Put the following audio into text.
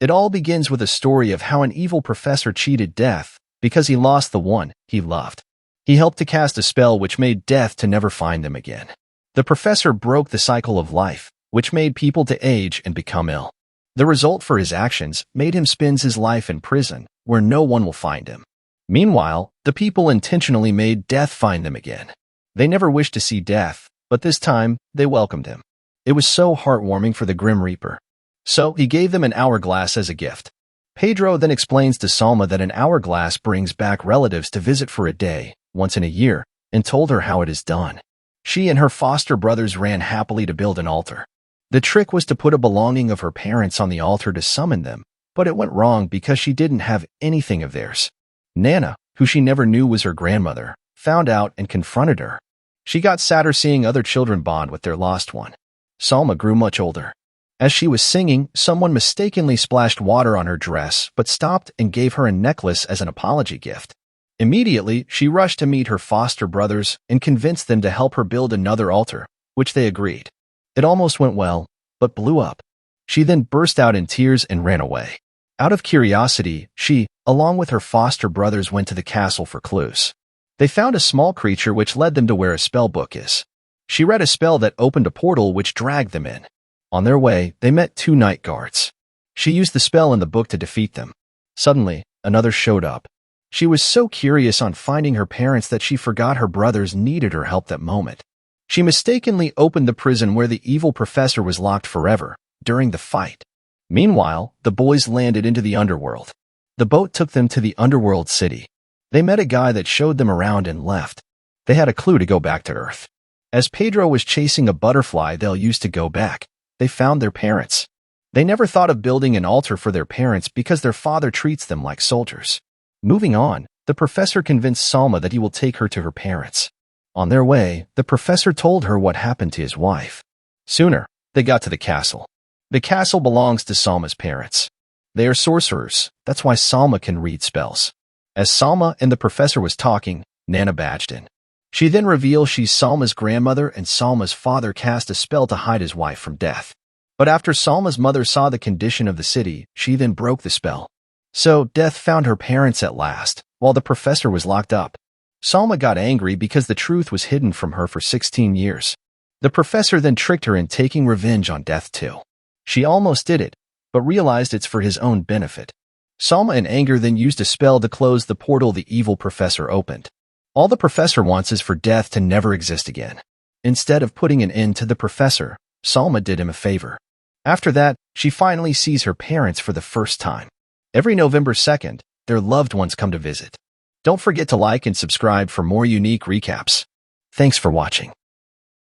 It all begins with a story of how an evil professor cheated death because he lost the one he loved. He helped to cast a spell which made death to never find them again. The professor broke the cycle of life, which made people to age and become ill. The result for his actions made him spend his life in prison, where no one will find him. Meanwhile, the people intentionally made death find them again. They never wished to see death, but this time they welcomed him. It was so heartwarming for the Grim Reaper. So he gave them an hourglass as a gift. Pedro then explains to Salma that an hourglass brings back relatives to visit for a day, once in a year, and told her how it is done. She and her foster brothers ran happily to build an altar. The trick was to put a belonging of her parents on the altar to summon them, but it went wrong because she didn't have anything of theirs. Nana, who she never knew was her grandmother, found out and confronted her. She got sadder seeing other children bond with their lost one. Salma grew much older. As she was singing, someone mistakenly splashed water on her dress but stopped and gave her a necklace as an apology gift. Immediately, she rushed to meet her foster brothers and convinced them to help her build another altar, which they agreed. It almost went well, but blew up. She then burst out in tears and ran away. Out of curiosity, she, along with her foster brothers, went to the castle for clues. They found a small creature which led them to where a spell book is. She read a spell that opened a portal which dragged them in. On their way, they met two night guards. She used the spell in the book to defeat them. Suddenly, another showed up. She was so curious on finding her parents that she forgot her brothers needed her help that moment. She mistakenly opened the prison where the evil professor was locked forever, during the fight. Meanwhile, the boys landed into the underworld. The boat took them to the underworld city. They met a guy that showed them around and left. They had a clue to go back to Earth. As Pedro was chasing a butterfly they'll use to go back, they found their parents. They never thought of building an altar for their parents because their father treats them like soldiers. Moving on, the professor convinced Salma that he will take her to her parents. On their way, the professor told her what happened to his wife. Sooner, they got to the castle. The castle belongs to Salma's parents. They are sorcerers, that's why Salma can read spells. As Salma and the professor was talking, Nana barged in. She then reveals she's Salma's grandmother and Salma's father cast a spell to hide his wife from death. But after Salma's mother saw the condition of the city, she then broke the spell. So death found her parents at last, while the professor was locked up. Salma got angry because the truth was hidden from her for 16 years. The professor then tricked her in taking revenge on death too. She almost did it, but realized it's for his own benefit. Salma in anger then used a spell to close the portal the evil professor opened. All the professor wants is for death to never exist again. Instead of putting an end to the professor, Salma did him a favor. After that, she finally sees her parents for the first time. Every November 2nd, their loved ones come to visit. Don't forget to like and subscribe for more unique recaps. Thanks for watching.